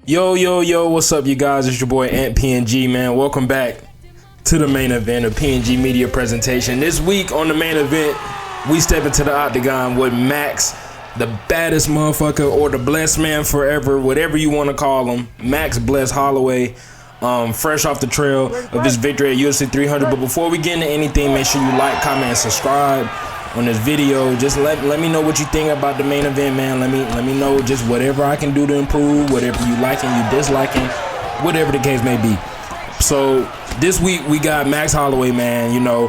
Yo, what's up, you guys? It's your boy Ant PNG, man. Welcome back to the main event of PNG Media Presentation. This week on the main event, we step into the octagon with Max, the baddest motherfucker, or the blessed man forever, whatever you want to call him. Max Bless Holloway, fresh off the trail of his victory at UFC 300. But before we get into anything, make sure you like, comment, and subscribe on this video. Just let me know what you think about the main event, man. Let me know just whatever I can do to improve, whatever you liking, you disliking, whatever the case may be. So this week we got Max Holloway, man. You know,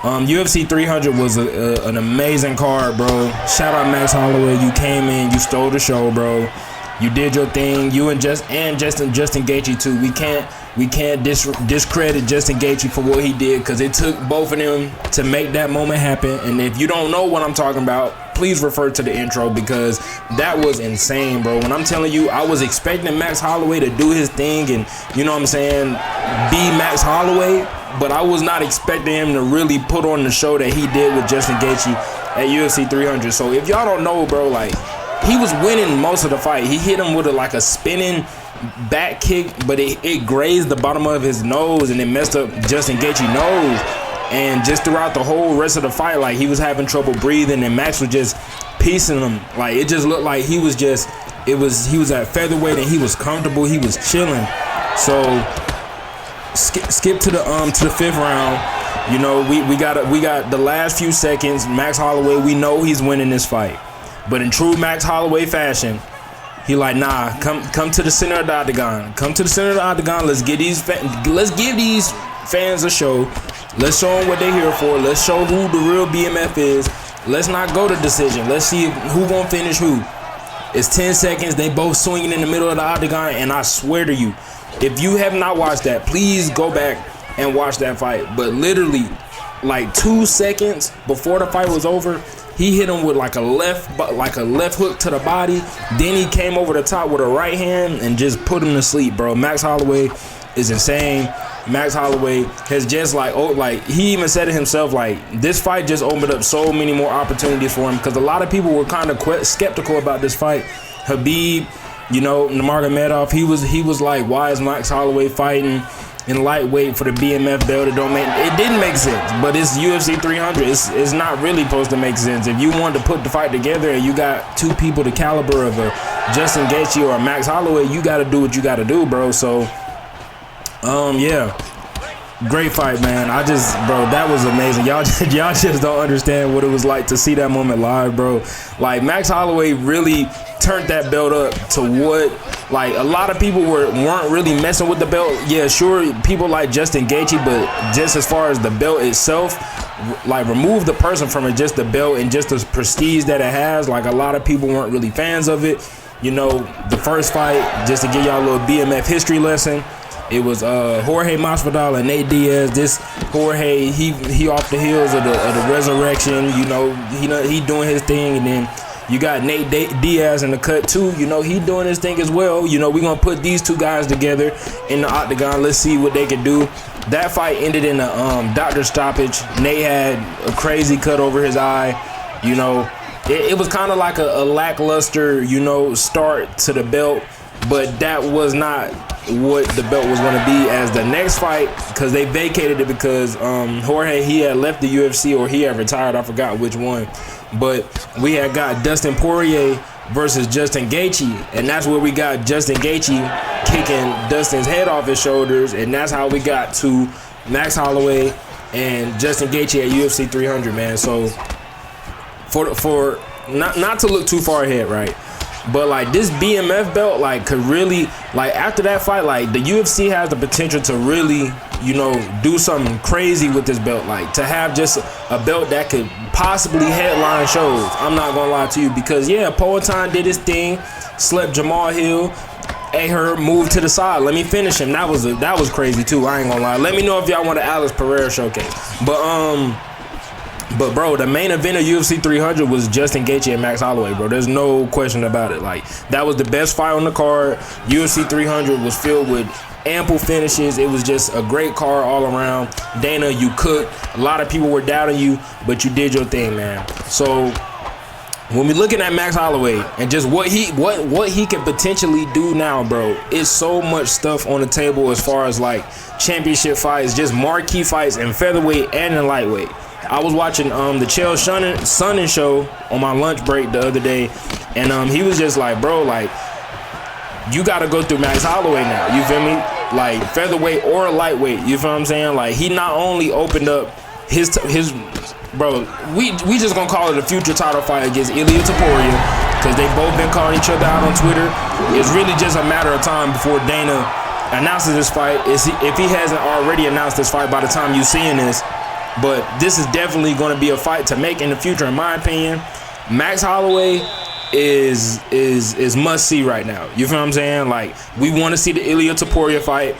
UFC 300 was an amazing card, bro. Shout out Max Holloway. You came in, you stole the show, bro. You did your thing. You and Justin Gaethje too. We can't discredit Justin Gaethje for what he did, because it took both of them to make that moment happen. And if you don't know what I'm talking about, please refer to the intro, because that was insane, bro. When I'm telling you, I was expecting Max Holloway to do his thing and, you know what I'm saying, be Max Holloway, but I was not expecting him to really put on the show that he did with Justin Gaethje at UFC 300. So if y'all don't know, bro, like, he was winning most of the fight. He hit him with a spinning back kick, but it grazed the bottom of his nose and it messed up Justin Gaethje's nose. And just throughout the whole rest of the fight, like, he was having trouble breathing, and Max was just piecing him. Like, it just looked like he was at featherweight and he was comfortable. He was chilling. So skip to the fifth round. You know, we got the last few seconds. Max Holloway, we know he's winning this fight. But in true Max Holloway fashion, he like, nah, come to the center of the octagon. Come to the center of the octagon. Let's give these fans a show. Let's show them what they're here for. Let's show who the real BMF is. Let's not go to decision. Let's see who gonna finish who. It's 10 seconds. They both swinging in the middle of the octagon, and I swear to you, if you have not watched that, please go back and watch that fight. But literally, like 2 seconds before the fight was over, he hit him with like a left hook to the body. Then he came over the top with a right hand and just put him to sleep, bro. Max Holloway is insane. Max Holloway has just he even said it himself, like, this fight just opened up so many more opportunities for him, because a lot of people were kind of skeptical about this fight. Habib, you know, Nurmagomedov, he was like, why is Max Holloway fighting in lightweight for the BMF belt? It didn't make sense, but it's UFC 300. It's not really supposed to make sense. If you want to put the fight together and you got two people the caliber of a Justin Gaethje or a Max Holloway, you got to do what you got to do, bro. So yeah, great fight, man. Bro, that was amazing. Y'all just don't understand what it was like to see that moment live, bro. Like, Max Holloway really turned that belt up to what, like, a lot of people weren't really messing with the belt. Yeah, sure, people like Justin Gaethje, but just as far as the belt itself, like, remove the person from it, just the belt and just the prestige that it has. Like, a lot of people weren't really fans of it. You know, the first fight, just to give y'all a little BMF history lesson, it was Jorge Masvidal and Nate Diaz. This Jorge, he off the heels of the resurrection. You know, he doing his thing, and then you got Nate Diaz in the cut too. You know, he doing his thing as well. You know, we're gonna put these two guys together in the octagon. Let's see what they can do. That fight ended in a doctor stoppage. Nate had a crazy cut over his eye. You know, it was kind of like a lackluster, you know, start to the belt, but that was not what the belt was going to be as the next fight, because they vacated it because Jorge, he had left the UFC, or he had retired, I forgot which one, but we had got Dustin Poirier versus Justin Gaethje, and that's where we got Justin Gaethje kicking Dustin's head off his shoulders, and that's how we got to Max Holloway and Justin Gaethje at UFC 300, man. So for not to look too far ahead, right? But like, this BMF belt, like, could really, like, after that fight, like, the UFC has the potential to really, you know, do something crazy with this belt. Like, to have just a belt that could possibly headline shows. I'm not gonna lie to you, because yeah, Poatan did his thing, slept Jamal Hill, Herb moved to the side. Let me finish him. That was crazy too. I ain't gonna lie. Let me know if y'all want an Alex Pereira showcase. But bro, the main event of UFC 300 was Justin Gaethje and Max Holloway, bro. There's no question about it. Like, that was the best fight on the card. UFC 300 was filled with ample finishes. It was just a great card all around. Dana, you cooked. A lot of people were doubting you, but you did your thing, man. So when we're looking at Max Holloway and just what he can potentially do now, bro, it's so much stuff on the table as far as like championship fights, just marquee fights in featherweight and in lightweight. I was watching the Chael Sonnen show on my lunch break the other day, and he was just like, bro, like, you got to go through Max Holloway now. You feel me? Like featherweight or lightweight. You feel what I'm saying? Like he not only opened up his bro, we just gonna call it a future title fight against Ilia Topuria because they both been calling each other out on Twitter. It's really just a matter of time before Dana announces this fight. If he hasn't already announced this fight by the time you seeing this, but this is definitely going to be a fight to make in the future, in my opinion. Max Holloway is must see right now. You feel what I'm saying? Like we want to see the Ilia Topuria fight.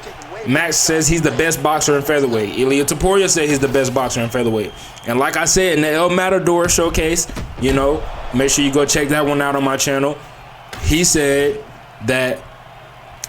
Max says he's the best boxer in featherweight. Ilia Topuria said he's the best boxer in featherweight. And like I said in the El Matador showcase, you know, make sure you go check that one out on my channel. He said that,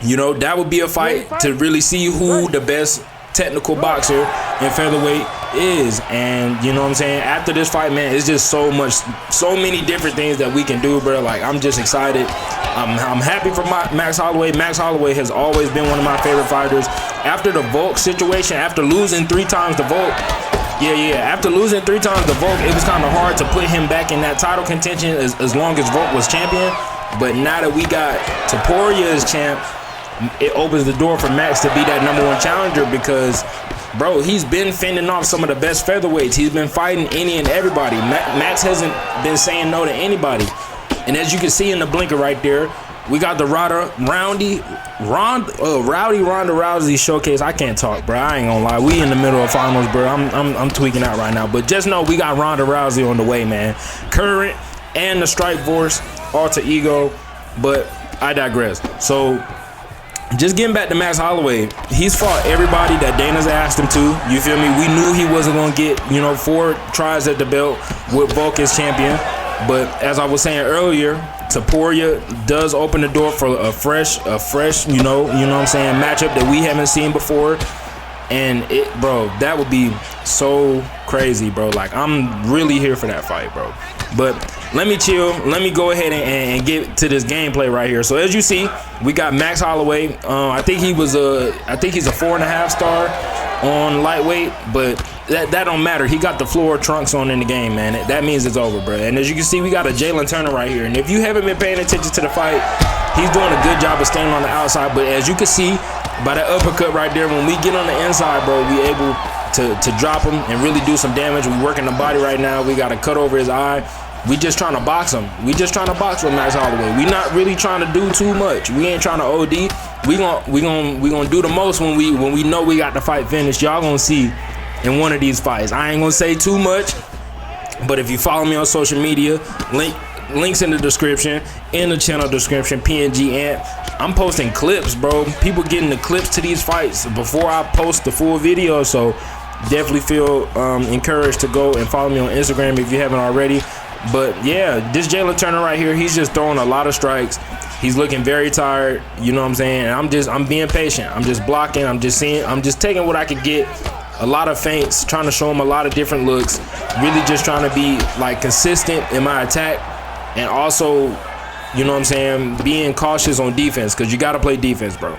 you know, that would be a fight to really see who the best technical boxer in featherweight is. And you know what I'm saying, after this fight, man, it's just so many different things that we can do, bro. Like I'm just excited. I'm happy for Max Holloway. Max Holloway has always been one of my favorite fighters. After the Volk situation, after losing 3 times the Volk, after losing 3 times the Volk, it was kind of hard to put him back in that title contention as long as Volk was champion. But now that we got Topuria as champ, it opens the door for Max to be that #1 challenger because, bro, he's been fending off some of the best featherweights. He's been fighting any and everybody. Max hasn't been saying no to anybody. And as you can see in the blinker right there, we got the Rowdy Ronda Rousey showcase. I can't talk, bro. I ain't gonna lie. We in the middle of finals, bro. I'm tweaking out right now. But just know we got Ronda Rousey on the way, man. Current and the Strikeforce alter ego. But I digress. So just getting back to Max Holloway, he's fought everybody that Dana's asked him to. You feel me? We knew he wasn't gonna get, 4 tries at the belt with Volk as champion. But as I was saying earlier, Topuria does open the door for a fresh, you know what I'm saying, matchup that we haven't seen before. And bro, that would be so crazy, bro. Like I'm really here for that fight, bro. But let me chill. Let me go ahead and get to this gameplay right here. So as you see, we got Max Holloway. I think he's a 4.5 star on lightweight, but that don't matter. He got the floor trunks on in the game, man. That means it's over, bro. And as you can see, we got a Jalen Turner right here. And if you haven't been paying attention to the fight, he's doing a good job of staying on the outside. But as you can see by that uppercut right there, when we get on the inside, bro, we able to drop him and really do some damage. We working the body right now. We got a cut over his eye. We just trying to box him. We just trying to box with Max Holloway. We not really trying to do too much. We ain't trying to OD. We gonna do the most when we know we got the fight finished. Y'all gonna see in one of these fights. I ain't gonna say too much, but if you follow me on social media, links in the description, in the channel description, PNG Ant. I'm posting clips, bro. People getting the clips to these fights before I post the full video, so definitely feel encouraged to go and follow me on Instagram if you haven't already. But yeah, this Jalen Turner right here, he's just throwing a lot of strikes. He's looking very tired, you know what I'm saying? And I'm being patient. I'm just blocking. I'm just taking what I could get. A lot of feints, trying to show him a lot of different looks. Really just trying to be like consistent in my attack, and also, you know what I'm saying, being cautious on defense, because you got to play defense, bro.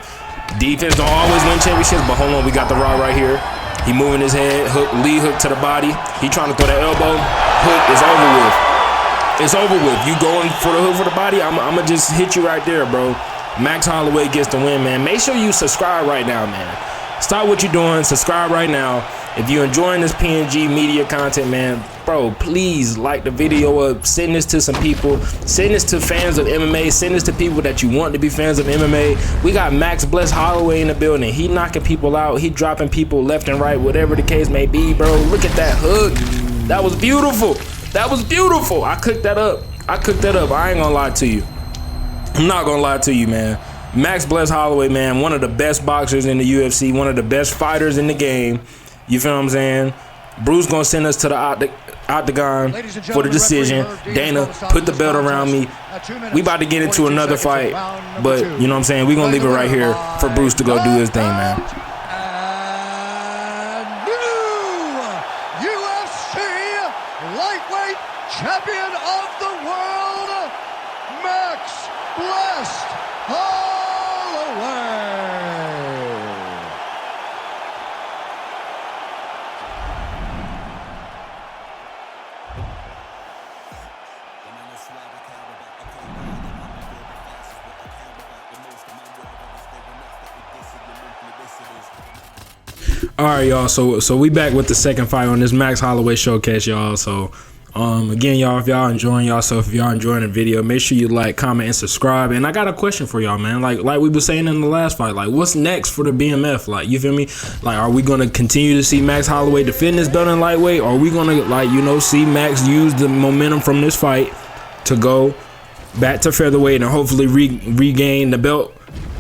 Defense don't always win championships, but hold on, we got the Raw right here. He moving his head, lead hook to the body. He trying to throw that elbow. Hook is over with. It's over with. You going for the hook for the body, I'm going to just hit you right there, bro. Max Holloway gets the win, man. Make sure you subscribe right now, man. Stop what you're doing. Subscribe right now. If you're enjoying this PNG media content, man, bro, please like the video up. Send this to some people. Send this to fans of MMA. Send this to people that you want to be fans of MMA. We got Max Bless Holloway in the building. He knocking people out. He dropping people left and right, whatever the case may be, bro. Look at that hook. That was beautiful. That was beautiful. I cooked that up. I ain't gonna lie to you. I'm not gonna lie to you, man. Max Bless Holloway, man, one of the best boxers in the UFC, one of the best fighters in the game. You feel what I'm saying? Bruce gonna send us to the octagon for the decision. Dana, put the belt around me. We about to get into another fight, but you know what I'm saying? We gonna leave it right here for Bruce to go do his thing, man. And new UFC lightweight champion of the world, Max Blessed Holloway. All right, y'all. So we back with the second fight on this Max Holloway showcase, y'all. So again, y'all, if y'all enjoying yourself, if y'all enjoying the video, make sure you like, comment, and subscribe. And I got a question for y'all, man. Like we were saying in the last fight, like what's next for the BMF? Like, you feel me? Like, are we gonna continue to see Max Holloway defend this belt in lightweight? Or are we gonna, like, you know, see Max use the momentum from this fight to go back to featherweight and hopefully regain the belt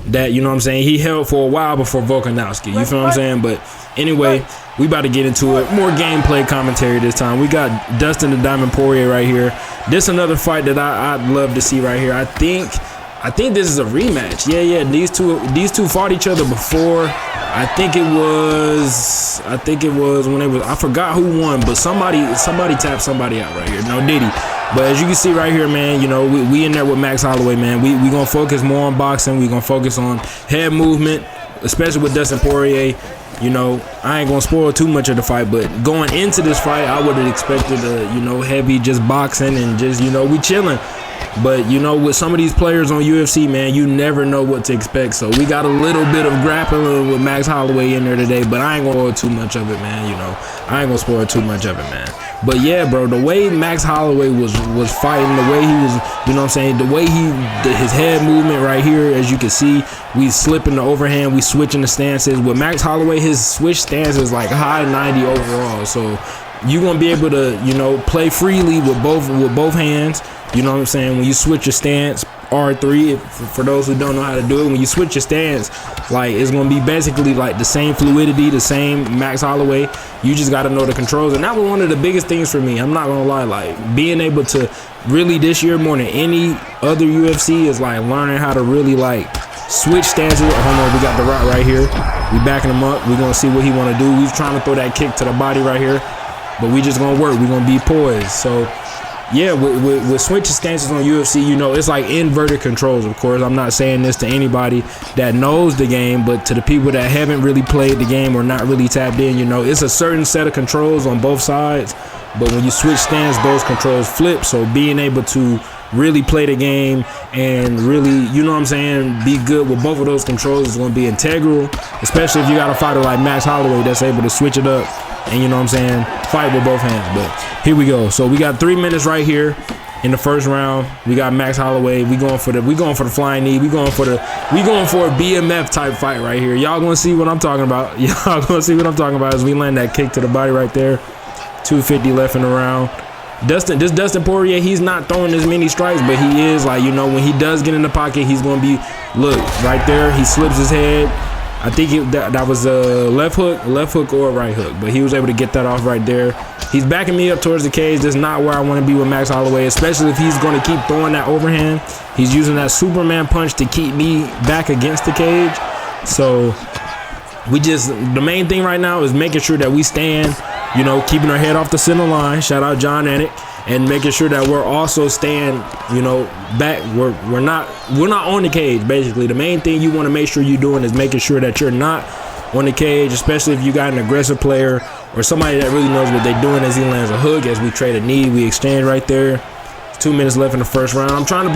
that, you know what I'm saying, he held for a while before Volkanovski, you feel what I'm saying? But anyway, we about to get into it. More gameplay commentary this time. We got Dustin the Diamond Poirier right here. This another fight that I'd love to see right here. I think this is a rematch. Yeah, these two fought each other before. I think it was when it was, I forgot who won, but somebody tapped somebody out right here. No Diddy. But as you can see right here, man, you know, we in there with Max Holloway, man. We gonna focus more on boxing. We gonna focus on head movement, especially with Dustin Poirier. You know, I ain't gonna spoil too much of the fight, but going into this fight, I would have expected you know, heavy just boxing and just, you know, we chilling. But, you know, with some of these players on UFC, man, you never know what to expect. So we got a little bit of grappling with Max Holloway in there today, but I ain't gonna spoil too much of it, man. You know, I ain't gonna spoil too much of it, man. But yeah, bro, the way Max Holloway was fighting, the way he was, you know what I'm saying, the way his head movement right here, as you can see, we slipping the overhand, we switching the stances. With Max Holloway, his switch stance is like high 90 overall. So you're gonna be able to, you know, play freely with both hands. You know what I'm saying? When you switch your stance, R3, for those who don't know how to do it, when you switch your stance, like, it's going to be basically like the same fluidity, the same Max Holloway. You just got to know the controls. And that was one of the biggest things for me. I'm not going to lie. Like, being able to really this year more than any other UFC is like learning how to really like switch stances. Hold on, we got The Rock right here. We backing him up. We're going to see what he want to do. He's trying to throw that kick to the body right here. But we just going to work. We're going to be poised. So yeah, with switching stances on UFC, you know, it's like inverted controls, of course. I'm not saying this to anybody that knows the game, but to the people that haven't really played the game or not really tapped in, you know, it's a certain set of controls on both sides. But when you switch stance, those controls flip. So being able to really play the game and really, you know what I'm saying, be good with both of those controls is going to be integral, especially if you got a fighter like Max Holloway that's able to switch it up and, you know what I'm saying, fight with both hands. But here we go. So we got 3 minutes right here in the first round. We got Max Holloway. We going for the flying knee. We going for a BMF type fight right here. Y'all gonna see what I'm talking about. Y'all gonna see what I'm talking about as we land that kick to the body right there. 250 left in the round. Dustin Poirier, he's not throwing as many strikes, but he is, like, you know, when he does get in the pocket, he's gonna be, look right there, he slips his head. I think that was a left hook or a right hook, but he was able to get that off right there. He's backing me up towards the cage. That's not where I want to be with Max Holloway, especially if he's going to keep throwing that overhand. He's using that Superman punch to keep me back against the cage. So the main thing right now is making sure that we stand, you know, keeping our head off the center line. Shout out John Anik. And making sure that we're also staying, you know, back. We're not on the cage, basically. The main thing you want to make sure you're doing is making sure that you're not on the cage, especially if you got an aggressive player or somebody that really knows what they're doing as he lands a hook, as we trade a knee, we exchange right there. 2 minutes left in the first round. I'm trying to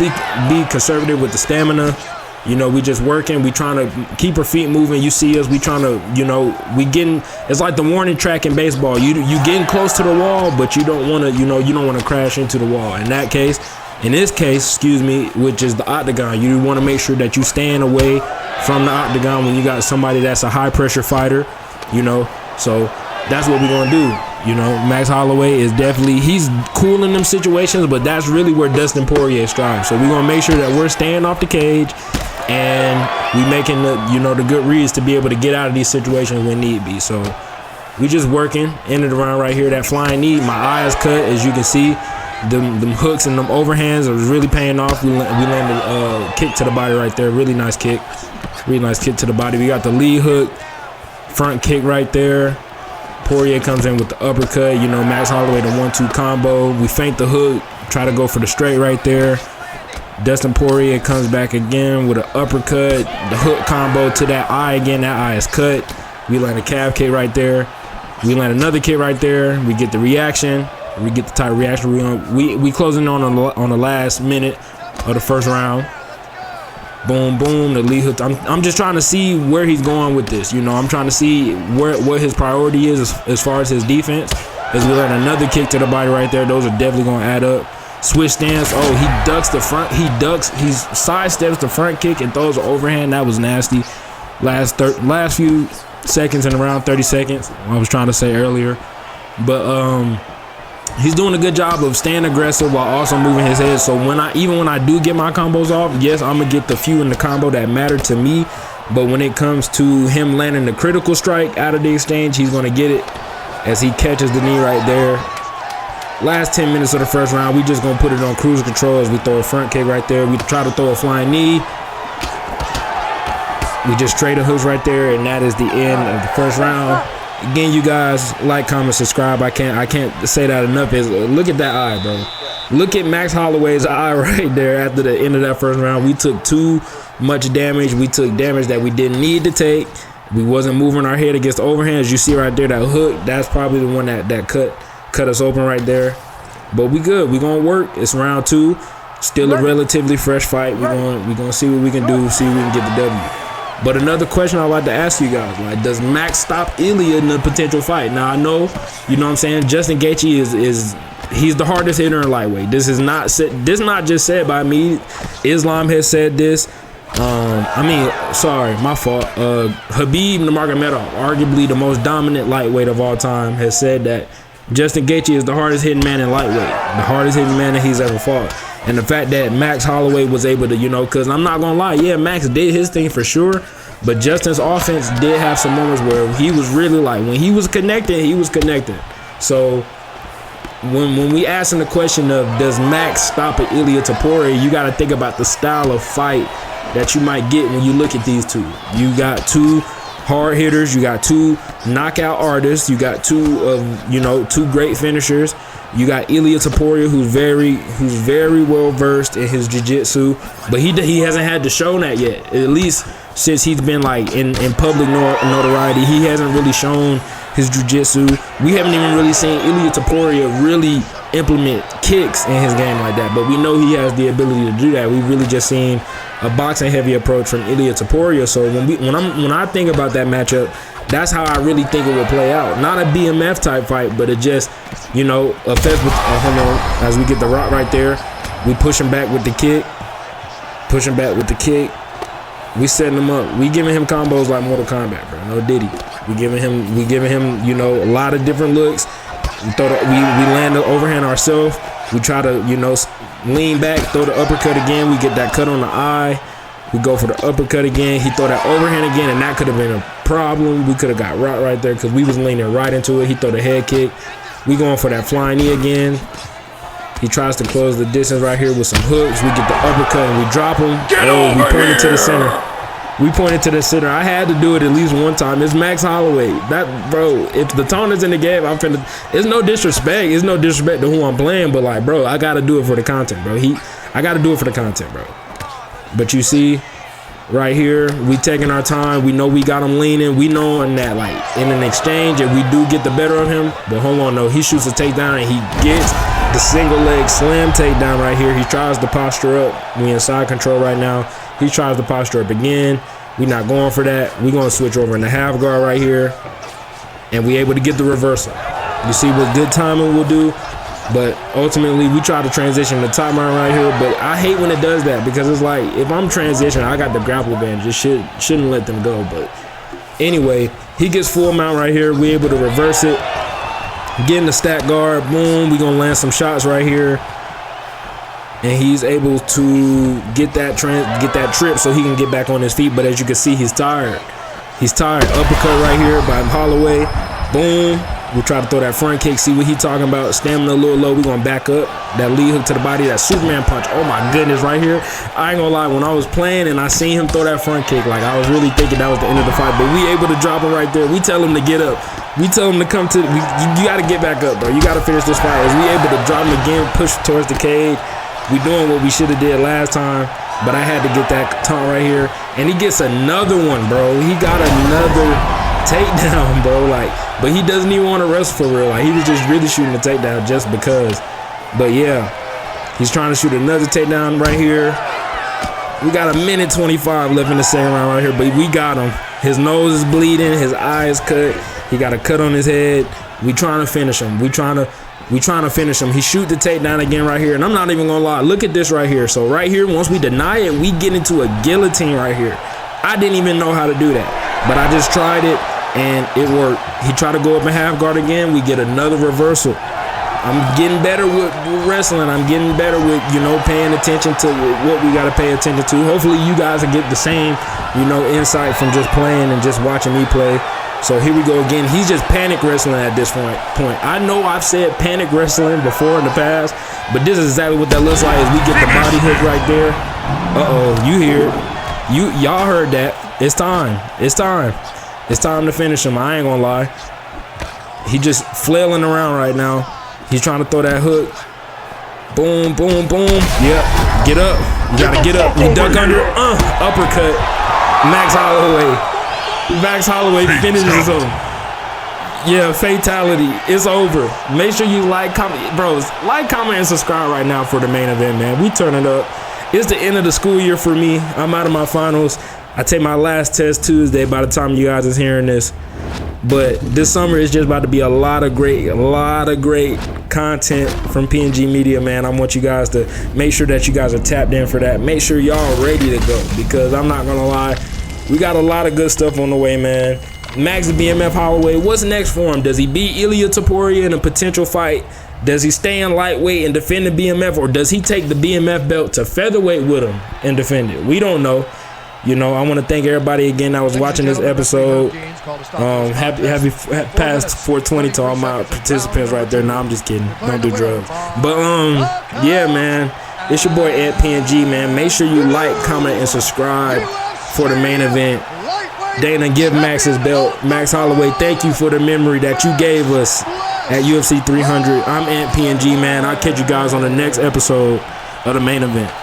be conservative with the stamina. You know, we just working. We trying to keep our feet moving. You see us. We trying to, you know, it's like the warning track in baseball. You getting close to the wall, but you don't want to, you know, you don't want to crash into the wall. In this case, excuse me, which is the octagon, you want to make sure that you staying away from the octagon when you got somebody that's a high pressure fighter, you know. So that's what we're going to do. You know, Max Holloway is definitely, he's cool in them situations, but that's really where Dustin Poirier strives. So we're going to make sure that we're staying off the cage and we making the, you know, the good reads to be able to get out of these situations when need be. So we just working, ended around right here. That flying knee, my eyes cut, as you can see. Them hooks and them overhands are really paying off. We landed a kick to the body right there. Really nice kick. Really nice kick to the body. We got the lead hook, front kick right there. Poirier comes in with the uppercut. You know, Max Holloway, the 1-2 combo. We feint the hook, try to go for the straight right there. Dustin Poirier comes back again with an uppercut, the hook combo to that eye again. That eye is cut. We land a calf kick right there. We land another kick right there. We get the reaction. We get the tight reaction. We closing on the last minute of the first round. Boom, boom, the lead hook. I'm just trying to see where he's going with this. You know, I'm trying to see what his priority is as far as his defense. As we land another kick to the body right there. Those are definitely going to add up. Switch stance. Oh, he ducks the front. He sidesteps the front kick and throws an overhand. That was nasty. Last few seconds in around 30 seconds. I was trying to say earlier, but he's doing a good job of staying aggressive while also moving his head. So even when I do get my combos off, yes, I'm gonna get the few in the combo that matter to me. But when it comes to him landing the critical strike out of the exchange, he's gonna get it as he catches the knee right there. Last 10 minutes of the first round, we just gonna put it on cruise control as we throw a front kick right there. We try to throw a flying knee. We just trade the hooks right there, and that is the end of the first round. Again, you guys, like, comment, subscribe. I can't say that enough. Look at that eye, bro. Look at Max Holloway's eye right there after the end of that first round. We took too much damage. We took damage that we didn't need to take. We wasn't moving our head against the overhand. As you see right there, that hook, that's probably the one that cut us open right there. But we good. We gonna work. It's round 2. Still a relatively fresh fight. We gonna see what we can do. See if we can get the W. But another question I'd like to ask you guys, like, does Max stop Ilya in the potential fight? Now I know, you know what I'm saying, Justin Gaethje he's the hardest hitter in lightweight. This is not just said by me. Islam has said this. Sorry, my fault. Khabib Nurmagomedov, arguably the most dominant lightweight of all time, has said that Justin Gaethje is the hardest hitting man in lightweight, the hardest hitting man that he's ever fought. And the fact that Max Holloway was able to, you know, because I'm not gonna lie, yeah, Max did his thing for sure, but Justin's offense did have some moments where he was really like, when he was connected, he was connected. So when we asking the question of does Max stop at Ilya Poirier, you got to think about the style of fight that you might get when you look at these two. You got two hard hitters, you got two knockout artists, you got two great finishers. You got Ilya Poirier, who's very well versed in his jiu-jitsu, but he hasn't had to show that yet. At least since he's been like in public notoriety, he hasn't really shown his jiu-jitsu. We haven't even really seen Ilya Poirier really implement kicks in his game like that, but we know he has the ability to do that. We've really just seen a boxing heavy approach from Ilya Poirier. So when I think about that matchup, that's how I really think it will play out. Not a BMF type fight, but it just, you know, affects with hold on, as we get the rock right there. We push him back with the kick. We setting him up. We giving him combos like Mortal Kombat, bro. No Diddy. We giving him, you know, a lot of different looks. We land the overhand ourselves. We try to, you know, lean back, throw the uppercut again. We get that cut on the eye. We go for the uppercut again. He throw that overhand again, and that could have been a problem. We could have got right there because we was leaning right into it. He throw the head kick. We going for that flying knee again. He tries to close the distance right here with some hooks. We get the uppercut and we drop him. We pointed to the center. I had to do it at least one time. It's Max Holloway. That, bro, if the tone is in the game, it's no disrespect. It's no disrespect to who I'm playing, but like, bro, I gotta do it for the content, bro. I gotta do it for the content, bro. But you see, right here, we taking our time. We know we got him leaning. We knowing that, like, in an exchange, if we do get the better of him, but hold on, no, he shoots a takedown and he gets the single leg slam takedown right here. He tries to posture up. We in side control right now. He tries to posture up again. We not going for that. We gonna switch over in the half guard right here, and we able to get the reversal. You see what good timing will do. But ultimately, we try to transition the top round right here. But I hate when it does that because it's like, if I'm transitioning, I got the grapple advantage. It shouldn't let them go. But anyway, he gets full mount right here. We able to reverse it. Get in the stack guard. Boom. We gonna land some shots right here. And he's able to get that trip so he can get back on his feet. But as you can see, he's tired. Uppercut right here by Holloway. Boom. We try to throw that front kick, see what he talking about. Stamina a little low. We're going to back up. That lead hook to the body, that Superman punch. Oh, my goodness, right here. I ain't going to lie. When I was playing and I seen him throw that front kick, like, I was really thinking that was the end of the fight. But we able to drop him right there. We tell him to get up. We tell him to come to. You got to get back up, bro. You got to finish this fight. Is we able to drop him again, push towards the cage? We doing what we should have did last time, but I had to get that taunt right here, and he gets another one, bro. He got another takedown, bro. Like, but he doesn't even want to wrestle for real. Like, he was just really shooting the takedown just because. But yeah, he's trying to shoot another takedown right here. We got a minute 25 left in the second round right here, but we got him. His nose is bleeding, his eye is cut. He got a cut on his head. We trying to finish him. We trying to finish him. He shoot the takedown again right here, and I'm not even gonna lie. Look at this right here. So right here, once we deny it, we get into a guillotine right here. I didn't even know how to do that, but I just tried it, and it worked. He tried to go up in half guard again. We get another reversal. I'm getting better with wrestling. I'm getting better with, you know, paying attention to what we got to pay attention to. Hopefully you guys will get the same, you know, insight from just playing and just watching me play. So here we go again. He's just panic wrestling at this point. I know I've said panic wrestling before in the past, but this is exactly what that looks like as we get the body hook right there. Uh-oh, you hear it. Y'all heard that. It's time. It's time. It's time to finish him. I ain't gonna lie. He just flailing around right now. He's trying to throw that hook. Boom, boom, boom. Yep. Get up. You gotta get up. You duck under. Uppercut. Max Holloway. Max Holloway finishes him. Yeah, fatality. It's over. Make sure you like, comment, bros. Like, comment, and subscribe right now for the main event, man. We turn it up. It's the end of the school year for me. I'm out of my finals. I take my last test Tuesday by the time you guys is hearing this. But this summer is just about to be a lot of great content from PNG Media, man. I want you guys to make sure that you guys are tapped in for that. Make sure y'all ready to go, because I'm not gonna lie, we got a lot of good stuff on the way, man. Max BMF Holloway, what's next for him? Does he beat Ilya Topuria in a potential fight? Does he stay in lightweight and defend the BMF, or does he take the BMF belt to featherweight with him and defend it? We don't know. You know, I want to thank everybody again that was watching this episode. Happy past 420 to all my participants right there. No, I'm just kidding. Don't do drugs. But yeah, man, it's your boy Ed PNG, man. Make sure you like, comment, and subscribe for the main event. Dana, give Max his belt. Max Holloway, thank you for the memory that you gave us at UFC 300. I'm Ant PNG, man. I'll catch you guys on the next episode of the main event.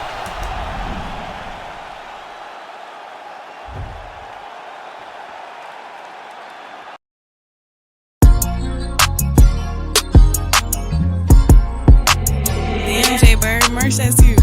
Damn, Jay Bird, merch, that's you.